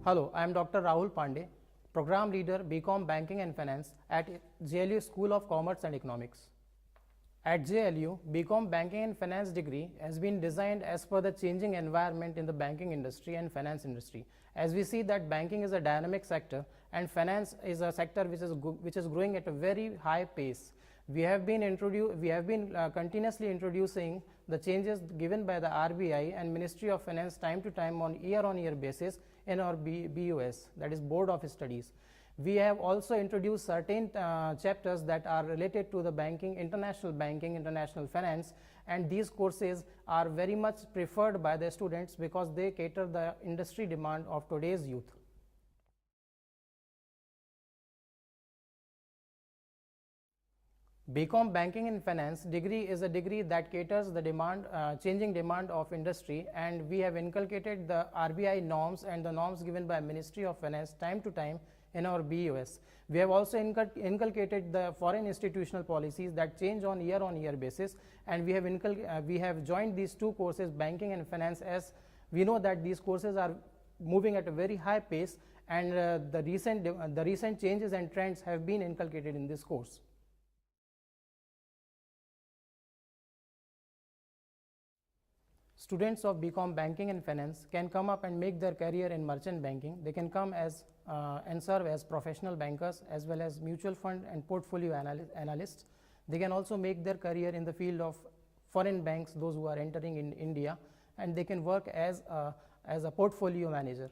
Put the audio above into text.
Hello, I am Dr. Rahul Pandey, Program Leader BCom Banking and Finance at JLU School of Commerce and Economics. At JLU, BCom Banking and Finance degree has been designed as per the changing environment in the banking industry and finance industry. As we see that banking is a dynamic sector and finance is a sector which is growing at a very high pace. We have been continuously introducing the changes given by the RBI and Ministry of Finance time to time on year basis in our BOS, that is Board of Studies. We have also introduced certain chapters that are related to the banking, international finance, and these courses are very much preferred by the students because they cater the industry demand of today's youth. BCom Banking and Finance degree is a degree that caters the changing demand of industry, and we have inculcated the RBI norms and the norms given by Ministry of Finance time to time in our BOS. We have also inculcated the foreign institutional policies that change on year basis, and we have joined these two courses, banking and finance, as we know that these courses are moving at a very high pace, and the recent changes and trends have been inculcated in this course. Students of BCom Banking and Finance can come up and make their career in merchant banking. They can come as and serve as professional bankers as well as mutual fund and portfolio analysts. They can also make their career in the field of foreign banks, those who are entering in India, and they can work as a portfolio manager.